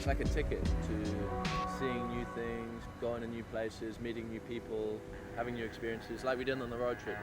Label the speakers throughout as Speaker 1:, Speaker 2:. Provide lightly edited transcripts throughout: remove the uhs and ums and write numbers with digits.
Speaker 1: it's like a ticket to seeing new things, going to new places, meeting new people, having new experiences, like we did on the road trip.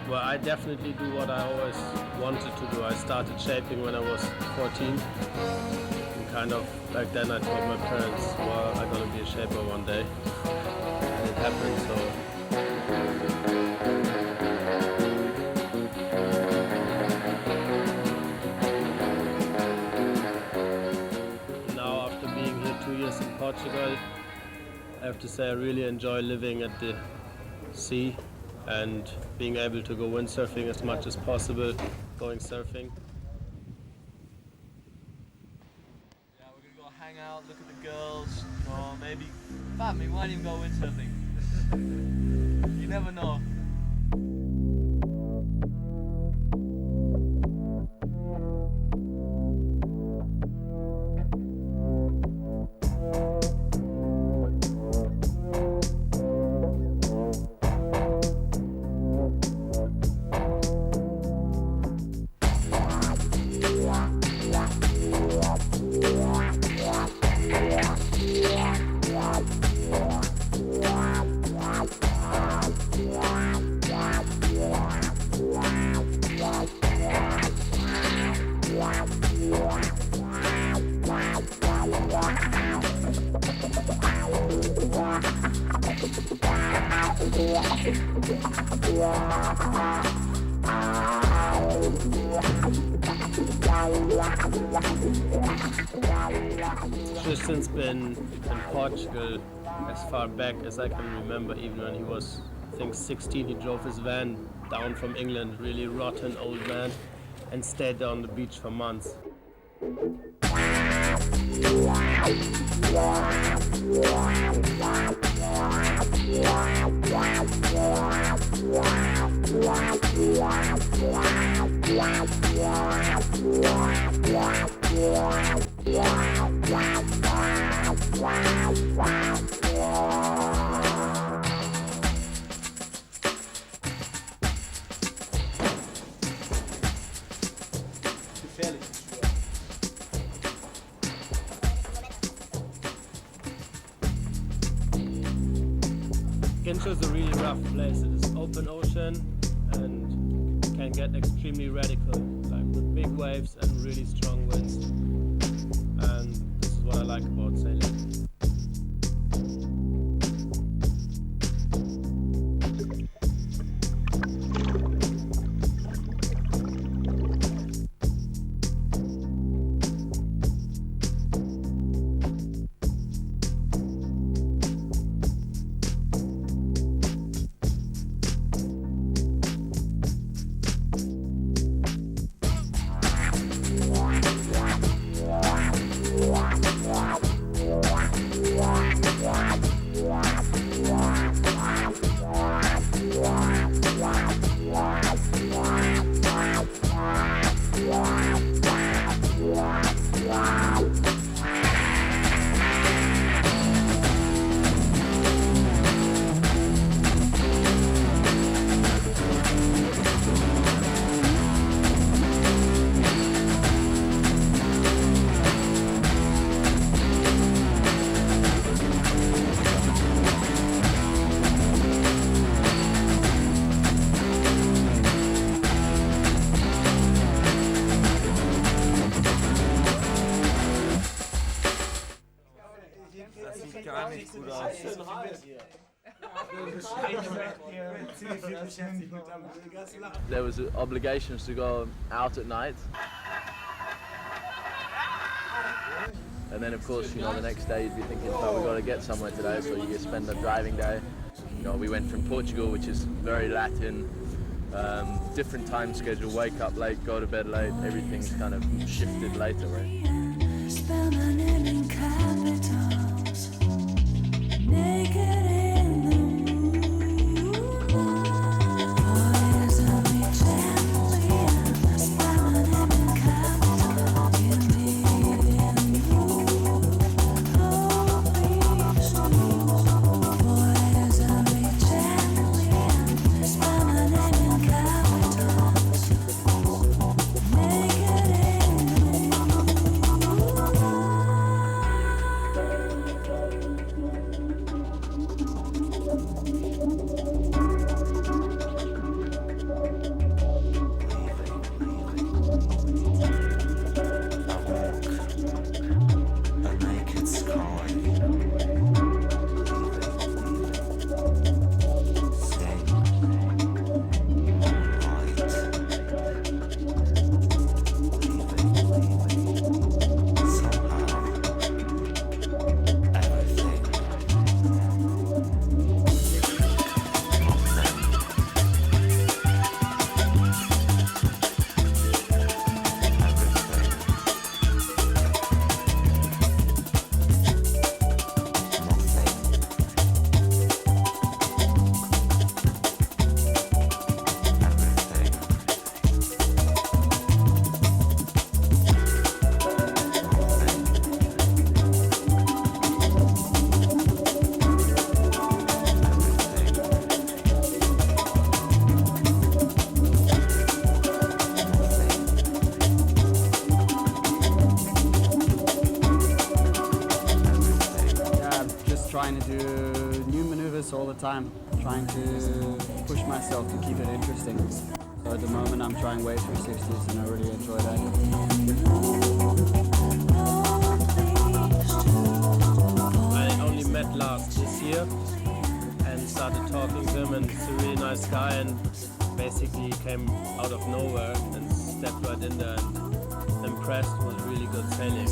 Speaker 2: Well, I definitely do what I always wanted to do. I started shaping when I was 14. And kind of back then I told my parents, well, I'm gonna be a shaper one day. And it happened, so. Now, after being here 2 years in Portugal, I have to say I really enjoy living at the sea and being able to go windsurfing as much as possible, going surfing.
Speaker 1: Yeah, we're gonna go hang out, look at the girls, or maybe, we might even go windsurfing. You never know.
Speaker 2: Tristan's been in Portugal as far back as I can remember. Even when he was, I think, 16, he drove his van down from England, really rotten old man, and stayed there on the beach for months. Gincho is a really rough place. It is open ocean and can get extremely radical, like with big waves and really strong winds. And this is what I like about sailing.
Speaker 1: gar nicht gut aus. There was obligations to go out at night. And then of course, you know, the next day you'd be thinking, oh, we got to get somewhere today, so you spend a driving day. You know, we went from Portugal, which is very Latin, different time schedule, wake up late, go to bed late, everything's kind of shifted later, right?
Speaker 3: Trying to do new maneuvers all the time, trying to push myself to keep it interesting. So at the moment I'm trying wave 360s and I really enjoy that.
Speaker 2: I only met Lars this year and started talking to him, and he's a really nice guy, and basically came out of nowhere and stepped right in there and impressed with really good sailing.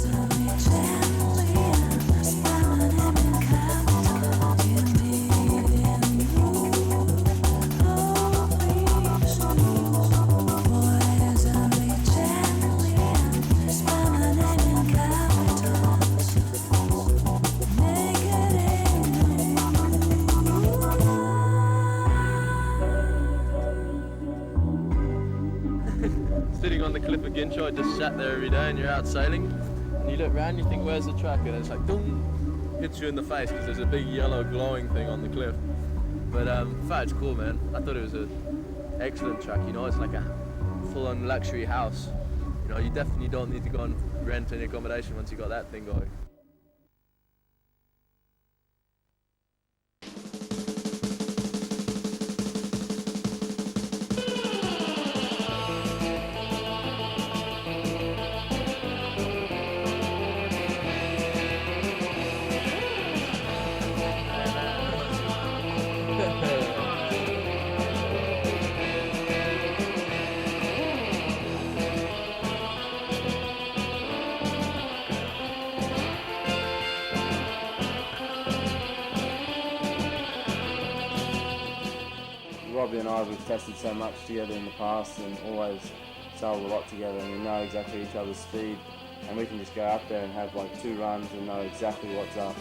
Speaker 1: Sitting on the cliff of Gincho, I just sat there every day, and you're out sailing, and you look around, you think, where's the track? And it's like, boom, hits you in the face because there's a big yellow glowing thing on the cliff. But in fact, it's cool, man. I thought it was an excellent track. You know, it's like a full-on luxury house. You know, you definitely don't need to go and rent any accommodation once you got that thing going.
Speaker 4: Robbie and I, we've tested so much together in the past and always sailed a lot together, and we know exactly each other's speed, and we can just go out there and have like 2 runs and know exactly what's up.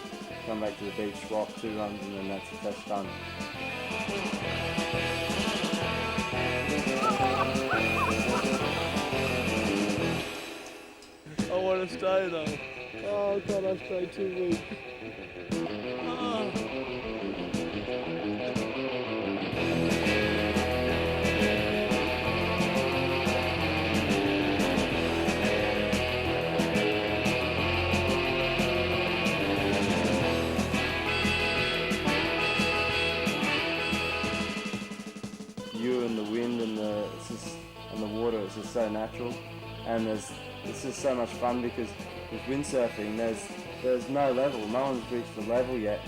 Speaker 4: Come back to the beach, swap 2 runs, and then that's the test done.
Speaker 1: I want to stay though. Oh God, I've stayed 2 weeks.
Speaker 4: You and the wind and the water, it's just so natural, and it's just so much fun because with windsurfing there's there's no level. No one's reached the level yet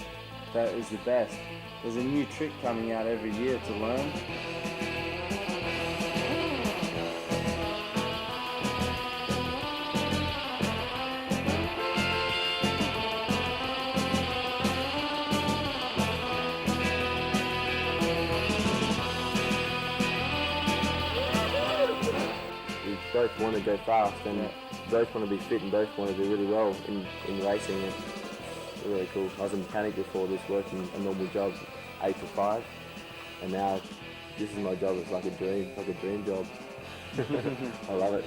Speaker 4: that is the best. There's a new trick coming out every year to learn.
Speaker 5: We both want to go fast and both want to be fit and both want to do really well in racing. It's really cool. I was a mechanic before this, working a normal job, 8 to 5, and now this is my job. It's like a dream job. I love it.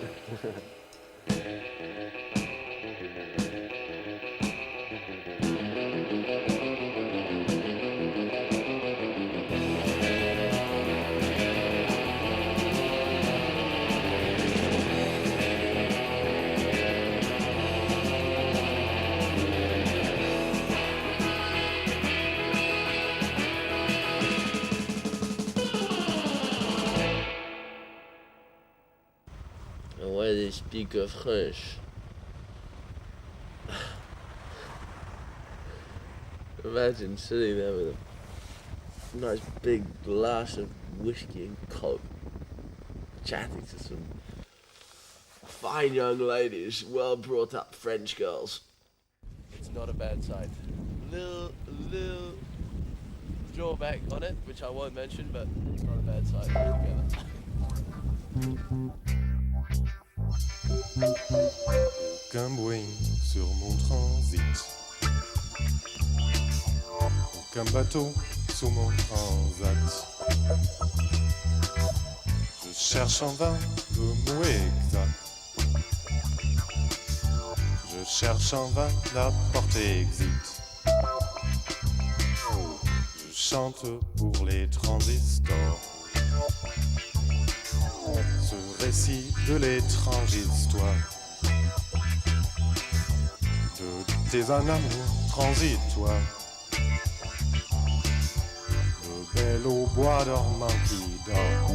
Speaker 1: Why they speak of French? Imagine sitting there with a nice big glass of whiskey and coke, chatting to some fine young ladies, well brought up French girls. It's not a bad sight. Little drawback on it, which I won't mention, but it's not a bad sight altogether.
Speaker 6: Aucun bruit sur mon transit, aucun bateau sur mon transat. Je cherche en vain le mot exact. Je cherche en vain la portée exit. Je chante pour les transistors. Ce récit de l'étrange histoire de tes un amour transitoire, de belle au bois dormant qui dort.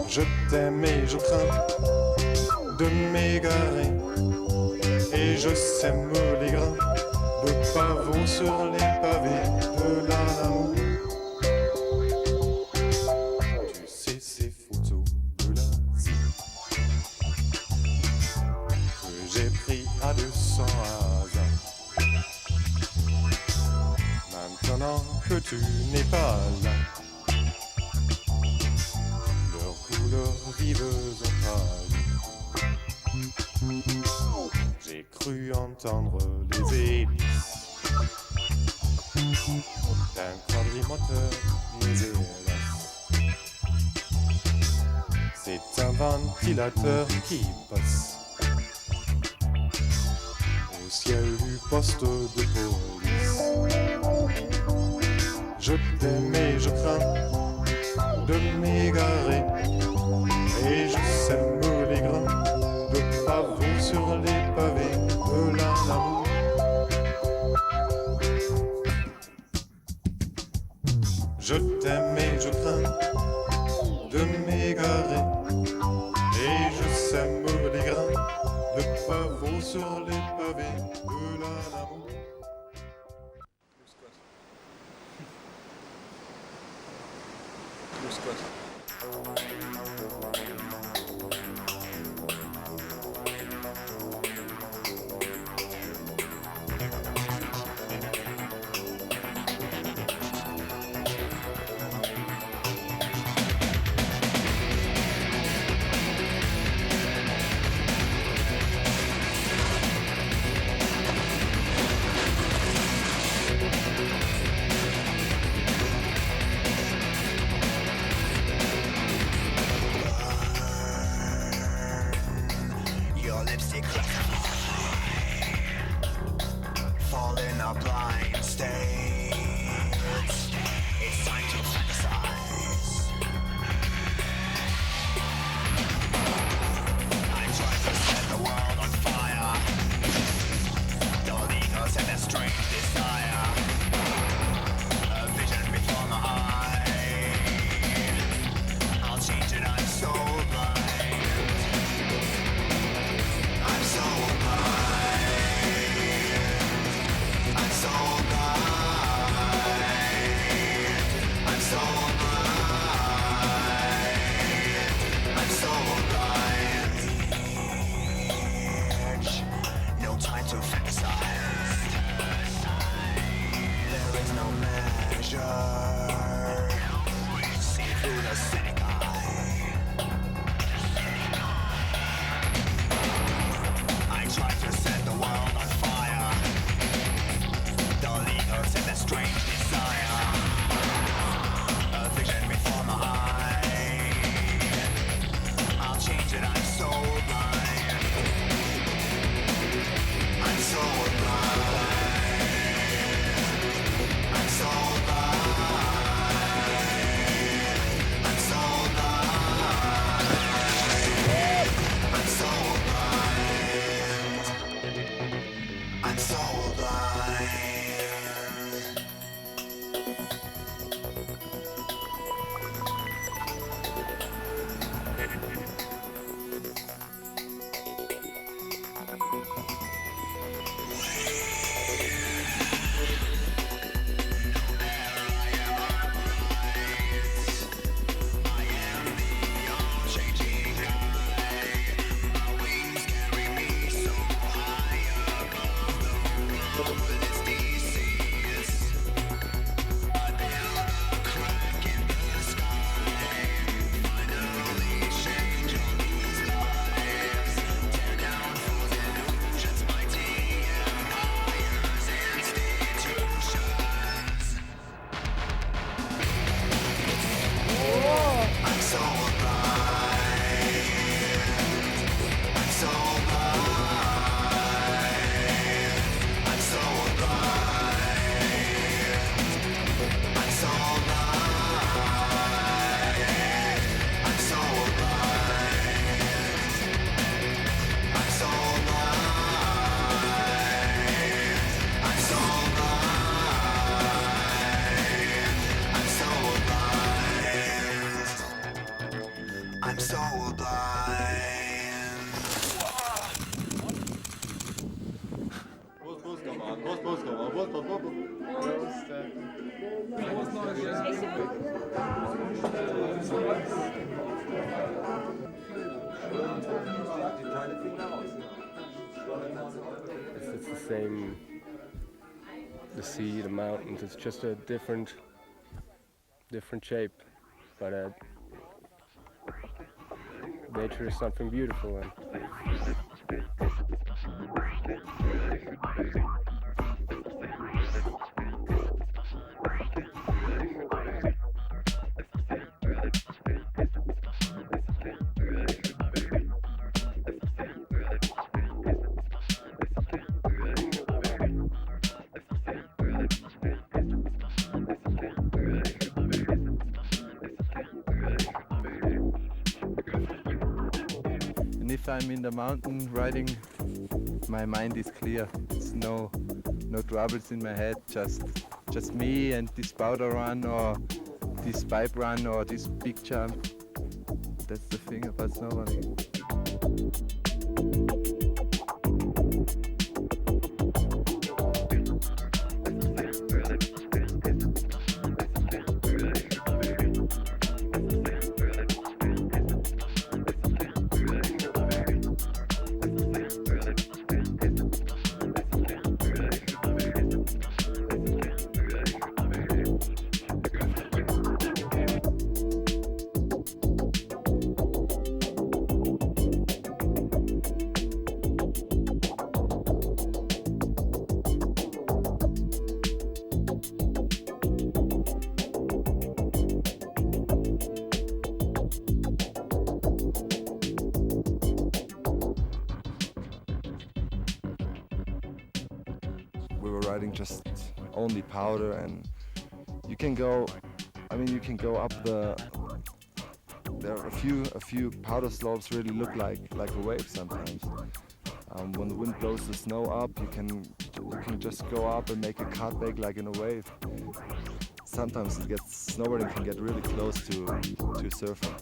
Speaker 6: Je t'aime et je crains de m'égarer, et je sème les grains de pavots sur les pavés de l'amour. Que tu n'es pas là, leurs couleurs vives ont pâli. J'ai cru entendre les hélices d'un quadrimoteur, mais hélas, c'est un ventilateur qui passe au ciel du poste de police. Je t'aime et je crains de m'égarer, et je sème les grains de pavots sur les pavés de l'amour. Je t'aime et je crains de m'égarer, et je sème les grains de pavots sur les pavés de l'amour.
Speaker 7: I'm so blind.
Speaker 2: It's the same, the sea, the mountains, it's just a different shape, but nature is something beautiful. And
Speaker 7: if I'm in the mountain riding, my mind is clear. It's no troubles in my head, just me and this powder run or this pipe run or this big jump. That's the thing about snowboarding. We were riding just only powder, and you can go up there are a few powder slopes really look like a wave sometimes. When the wind blows the snow up, you can just go up and make a cut back like in a wave. Sometimes snowboarding can get really close to surfing.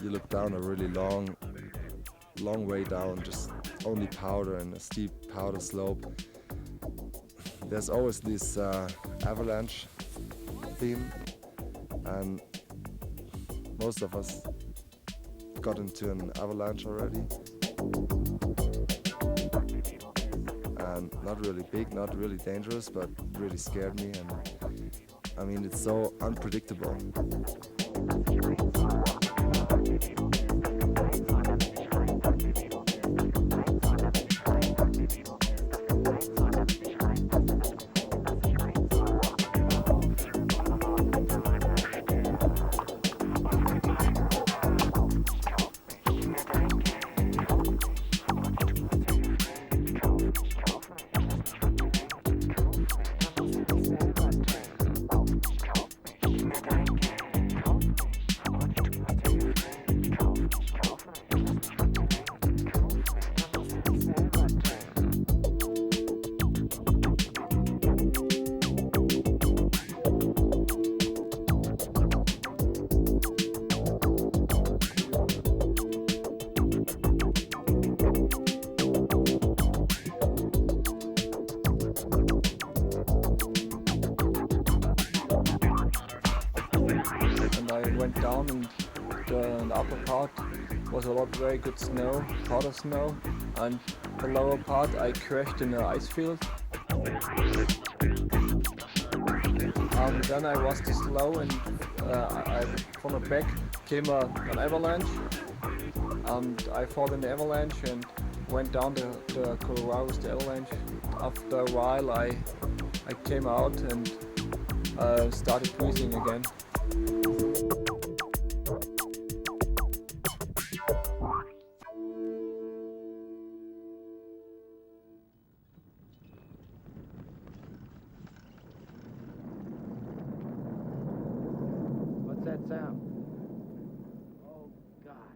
Speaker 7: You look down a really long way down, just only powder and a steep powder slope. There's always this avalanche theme, and most of us got into an avalanche already. And not really big, not really dangerous, but really scared me. And I mean, it's so unpredictable. Down, and the upper part was a lot very good snow, powder snow, and the lower part I crashed in an ice field. Then I was too slow, and from the back came an avalanche, and I fell in the avalanche and went down the Colorado with the avalanche. After a while I came out and started breathing again.
Speaker 3: That sound. Oh God.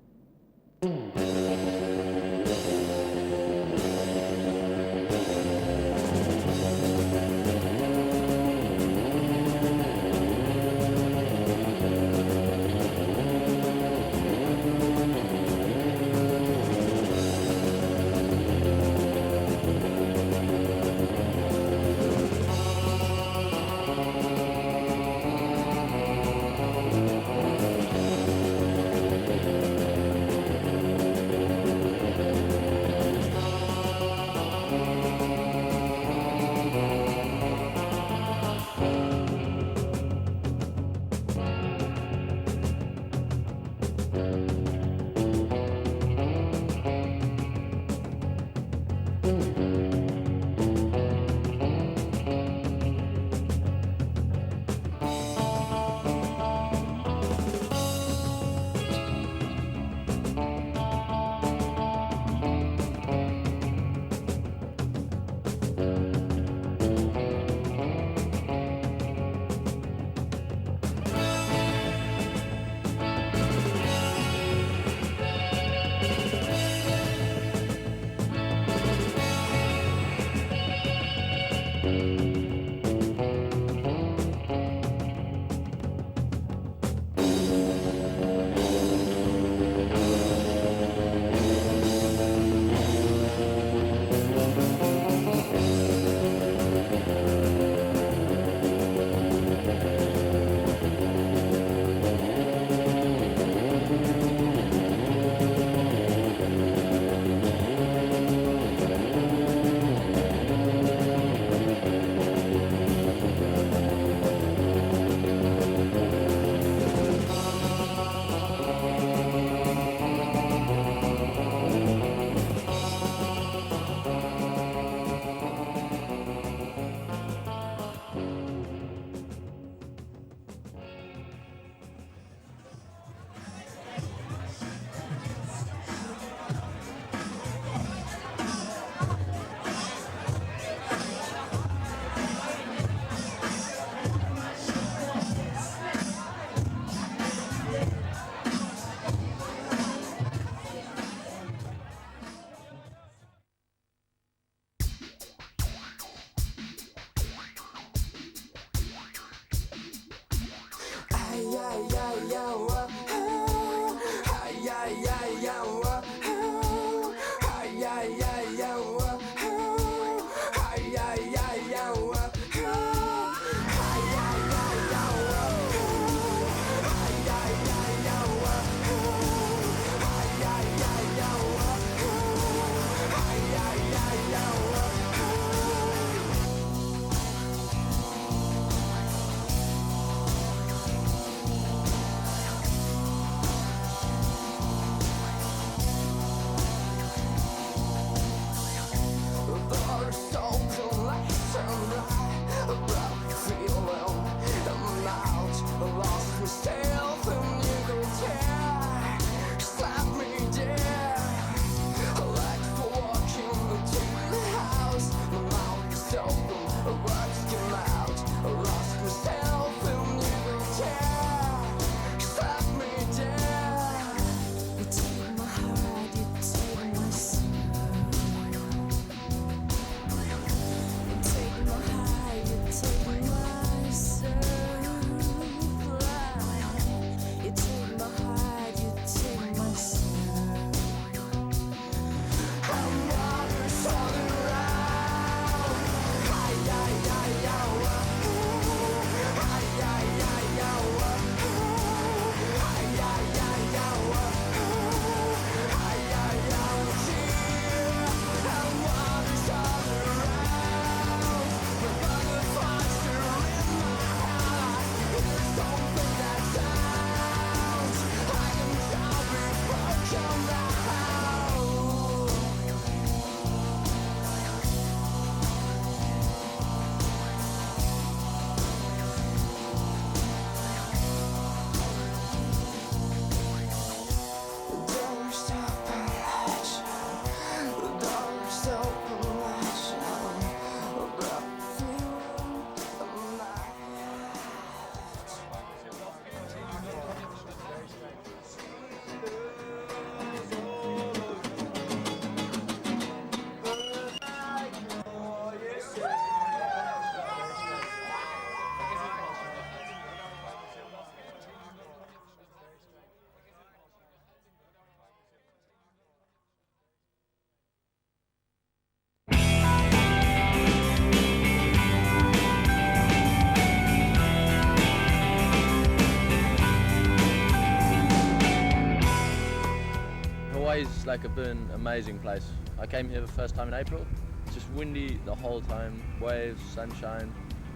Speaker 1: Hawaii's like a been amazing place. I came here the first time in April. It's just windy the whole time, waves, sunshine.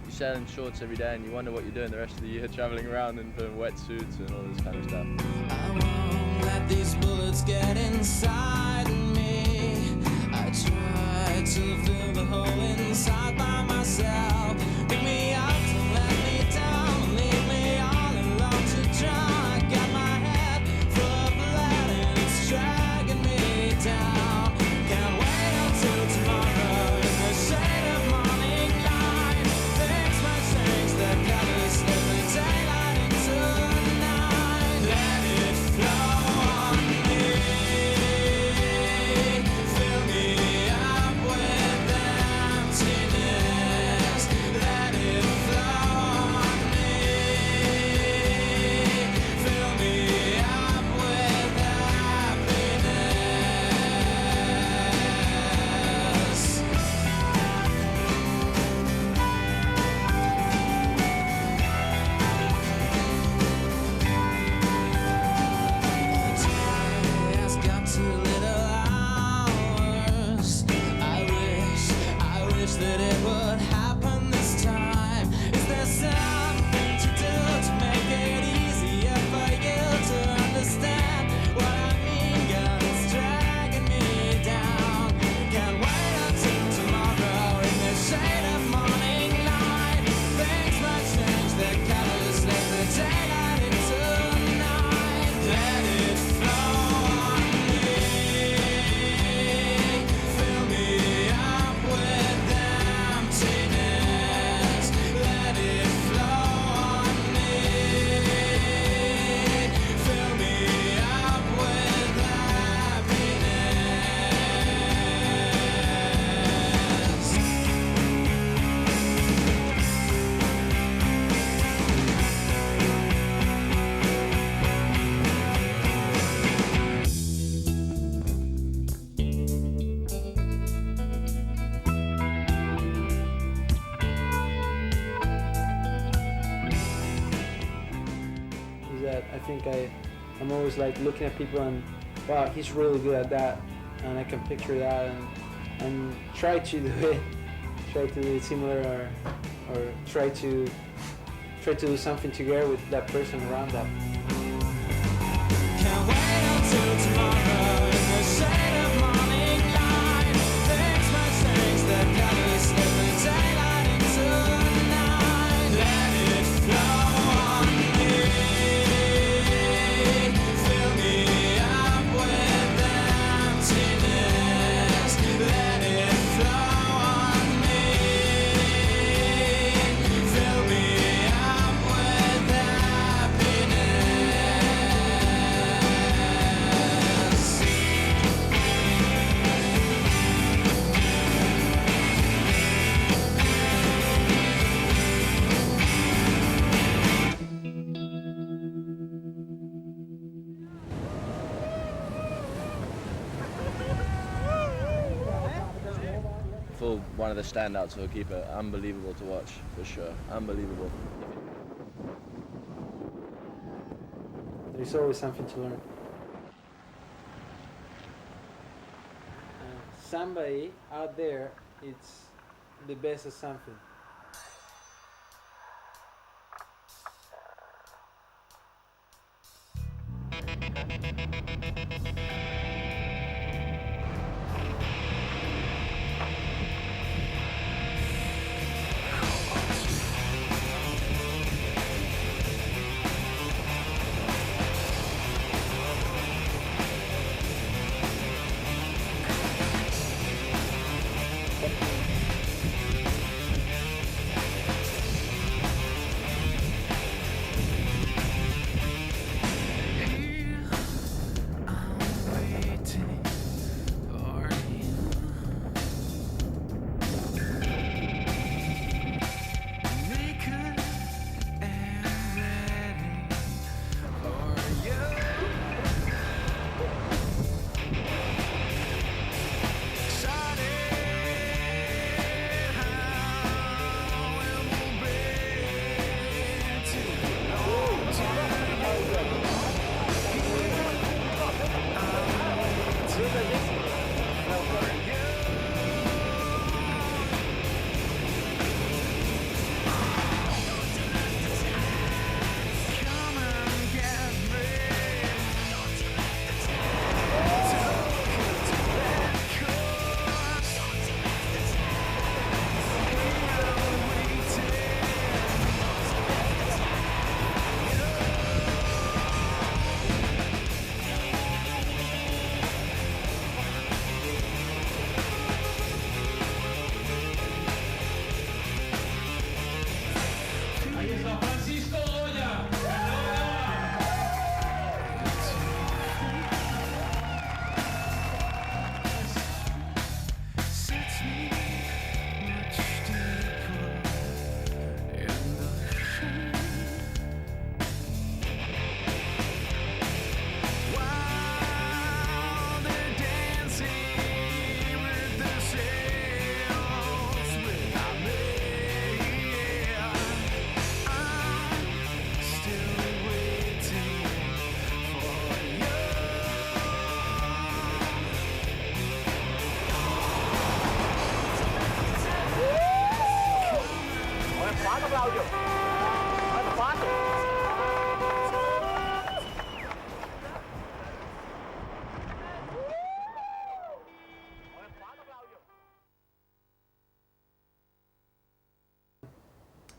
Speaker 1: You sail in shorts every day and you wonder what you're doing the rest of the year, traveling around in wetsuits and all this kind of stuff.
Speaker 8: I won't let these bullets get inside me. I try to fill the hole inside by myself. Pick me up to let me down, leave me all alone to drown. I got my head full of lead and it's dragging me down. Can't wait until tomorrow in the shade of morning light. Things might change, the colors slip the daylight into the night. Let it flow on me. Fill me up with emptiness. Let it flow on me. Fill me up with happiness. The day has got too little hours. I wish that it would happen this time. Is there something to do to make it easier for you to understand what I mean? Girl, it's dragging me down. Can't wait until tomorrow in the shade of morning light. Things might change, the colors let the daylight into the night. Let it flow on me. Fill me up with emptiness. Let it flow on me. Fill me up with happiness.
Speaker 9: Is that I think I'm always like looking at people and wow, he's really good at that, and I can picture that and try to do it similar or try to do something together with that person around that.
Speaker 8: Can't wait until tomorrow in the shade of morning light. Things might change, the colors slip the daylight into the night. Let it flow on me. Fill me up with emptiness. Let it flow on me. Fill me up with happiness.
Speaker 1: For one of the standouts for a keeper, unbelievable to watch, for sure, unbelievable.
Speaker 9: There's always something to learn. Somebody out there, it's the best at something.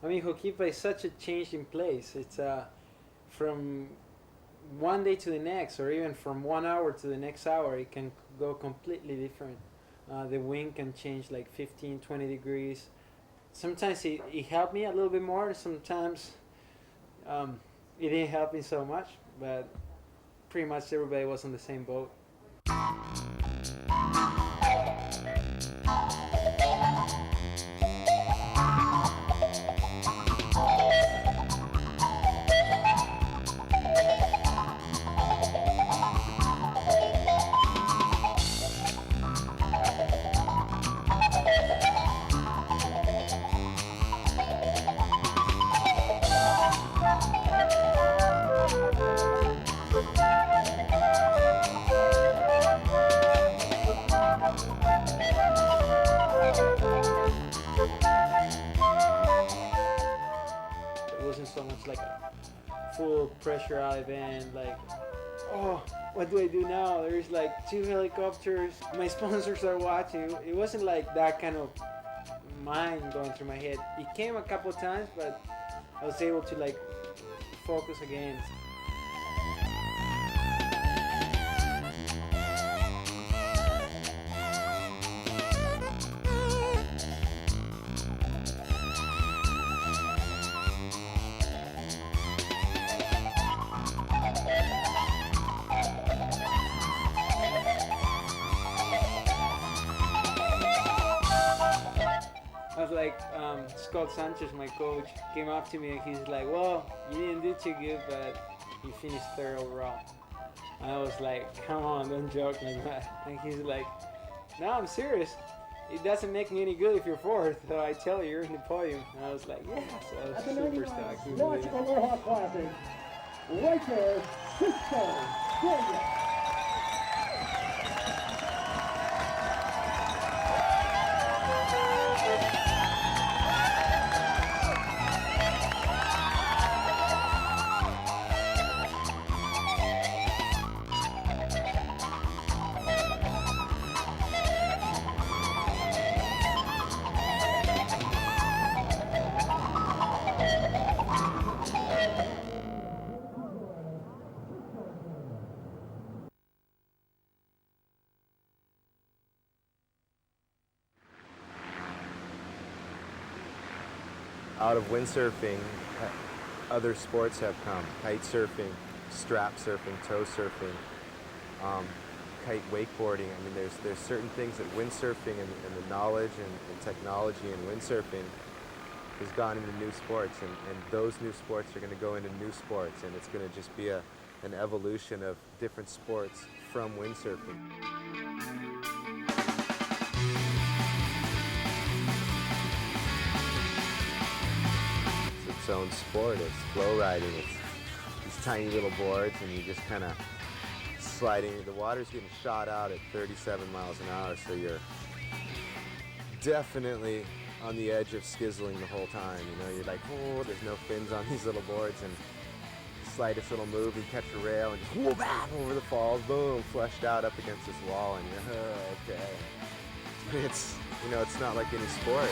Speaker 9: I mean, Hokipa is such a change in place. It's from one day to the next, or even from 1 hour to the next hour, it can go completely different. The wind can change like 15, 20 degrees. Sometimes it helped me a little bit more. Sometimes it didn't help me so much, but pretty much everybody was on the same boat. So much like a full pressure out event, like, oh, what do I do now? There's like 2 helicopters, my sponsors are watching. It wasn't like that kind of mind going through my head. It came a couple of times, but I was able to like focus again. Like Scott Sanchez, my coach, came up to me and he's like, well, you didn't do too good, but you finished 3rd overall. And I was like, come on, don't joke like that. And he's like, no, I'm serious. It doesn't make me any good if you're 4th, so I tell you, you're in the podium. And I was like, yeah, so I was super stoked.
Speaker 10: Watch Aloha Classic, right there, Cisco, Georgia.
Speaker 11: Out of windsurfing, other sports have come. Kite surfing, strap surfing, tow surfing, kite wakeboarding. I mean, there's certain things that windsurfing and the knowledge and technology in windsurfing has gone into new sports, and those new sports are going to go into new sports, and it's going to just be an evolution of different sports from windsurfing. Its own sport. It's flow riding. It's these tiny little boards, and you just kind of sliding. The water's getting shot out at 37 miles an hour, so you're definitely on the edge of skizzling the whole time. You know, you're like, oh, there's no fins on these little boards, and slightest little move, you catch a rail, and just whoa, back over the falls, boom, flushed out up against this wall, and you're, oh, okay. It's, you know, it's not like any sport.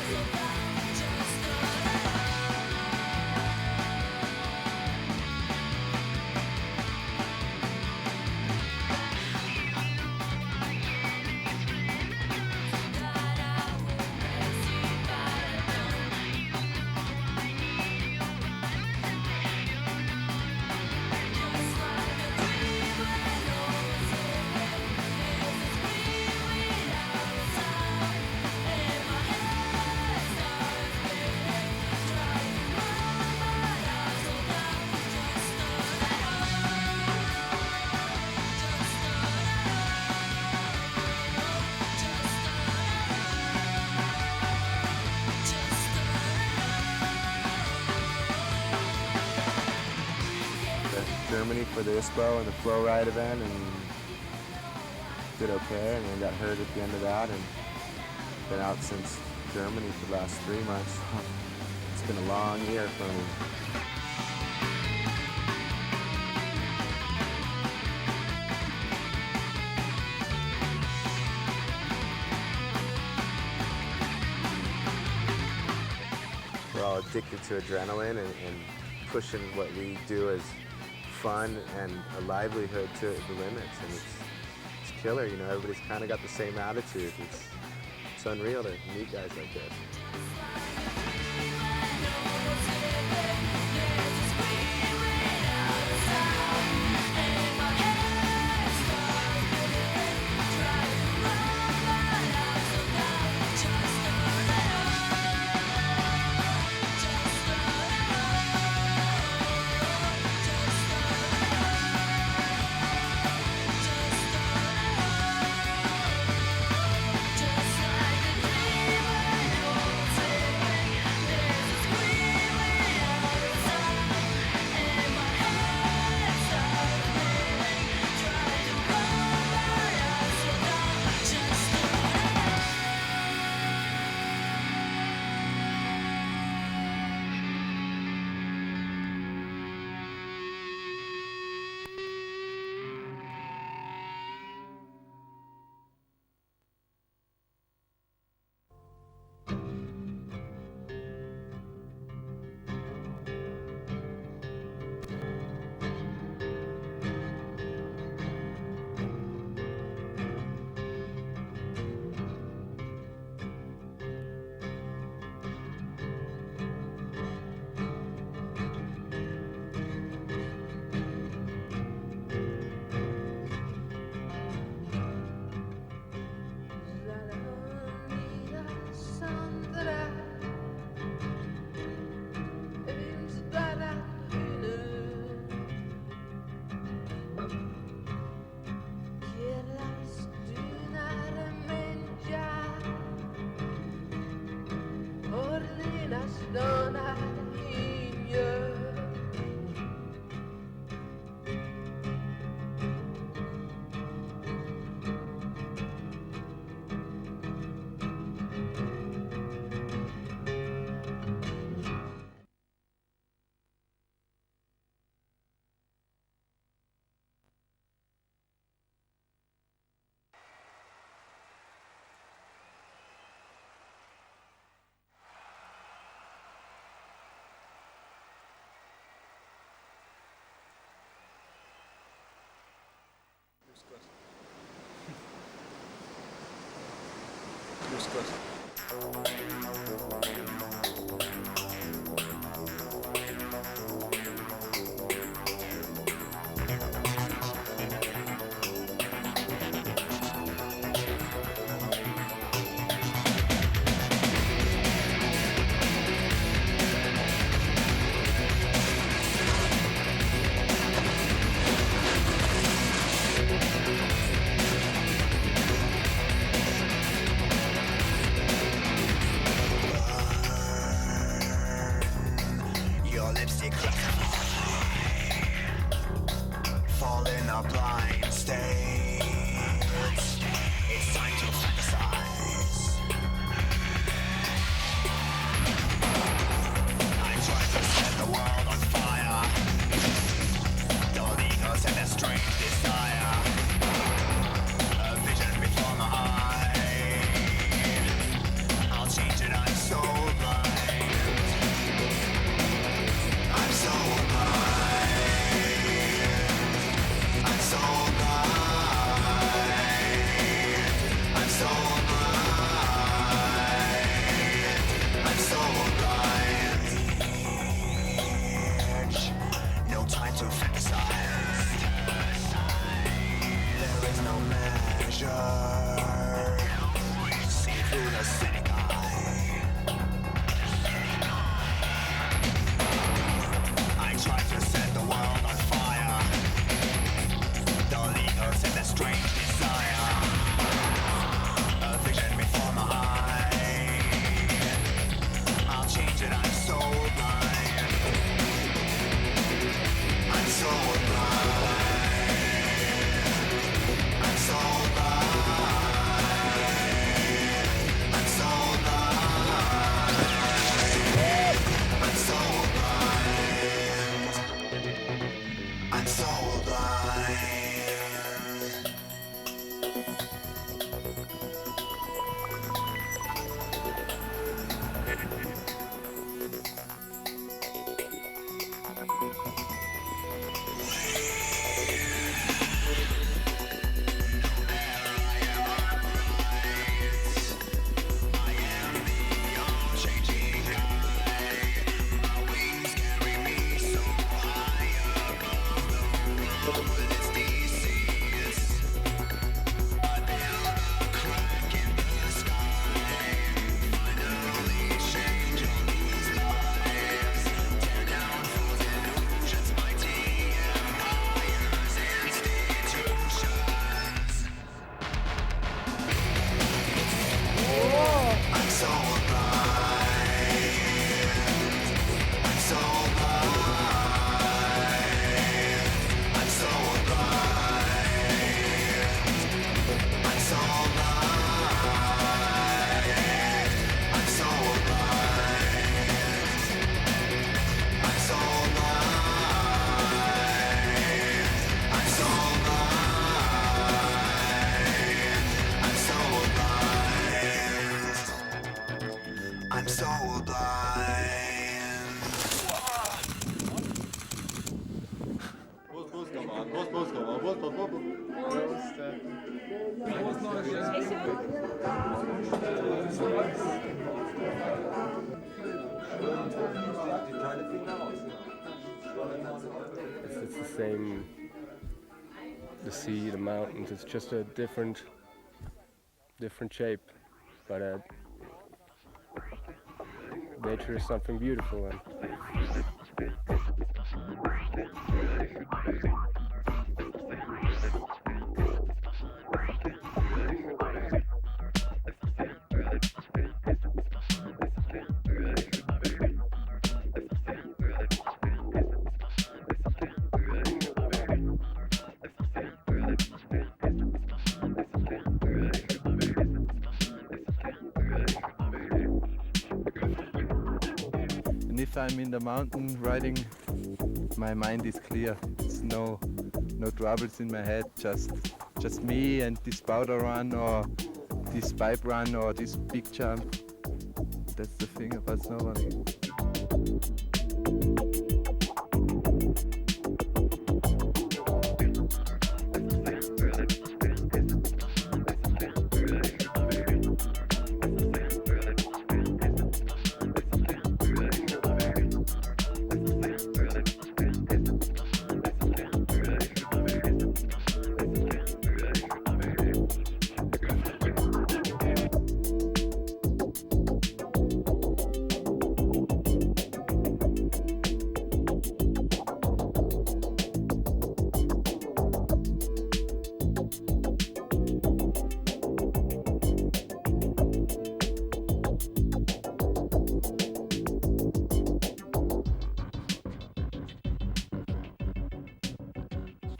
Speaker 11: Germany for the ISPO and the flow ride event, and did okay, and then got hurt at the end of that, and been out since Germany for the last 3 months. It's been a long year for me. We're all addicted to adrenaline and pushing what we do as fun and a livelihood to the limits, and it's killer. You know, everybody's kind of got the same attitude. It's unreal to meet guys like this.
Speaker 12: I'm so
Speaker 2: It's the same, the sea, the mountains, it's just a different shape, but nature is something beautiful. And
Speaker 7: And if I'm in the mountain riding, my mind is clear. It's no troubles in my head, just me and this powder run or this pipe run or this big jump. That's the thing about snowboarding.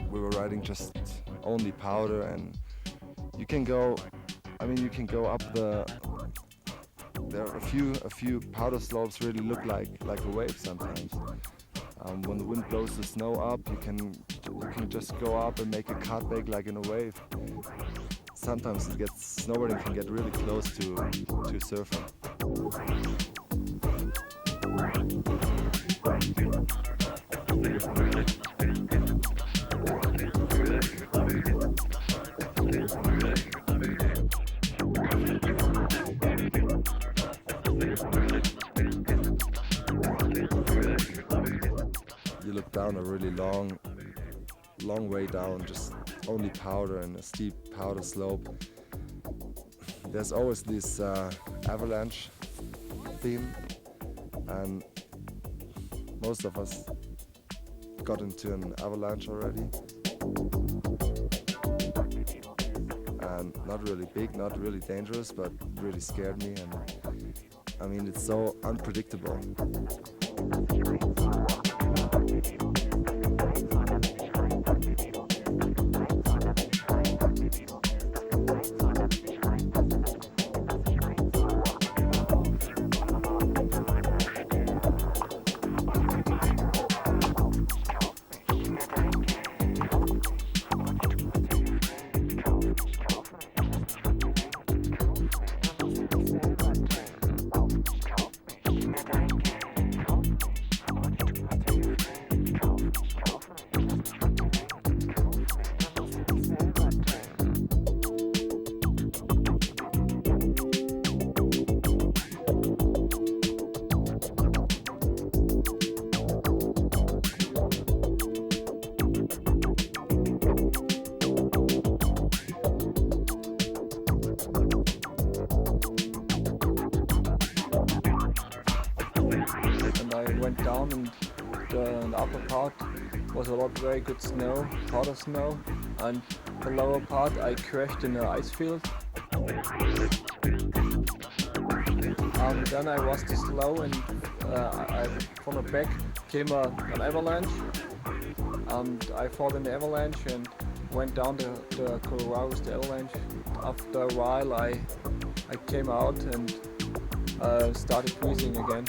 Speaker 7: We were riding just only powder, and you can go up the. There are a few powder slopes really look like a wave sometimes. When the wind blows the snow up, you can just go up and make a cutback like in a wave. Sometimes snowboarding can get really close to surfing. You look down a really long way down, just only powder and a steep powder slope. There's always this avalanche theme, and most of us got into an avalanche already. And not really big, not really dangerous, but really scared me. And I mean, it's so unpredictable. Went down, and the upper part was a lot very good snow, powder snow, and the lower part I crashed in an ice field. Then I was too slow, and from the back came an avalanche, and I fought in the avalanche and went down the Colorado with the avalanche. After a while I came out and started breathing again.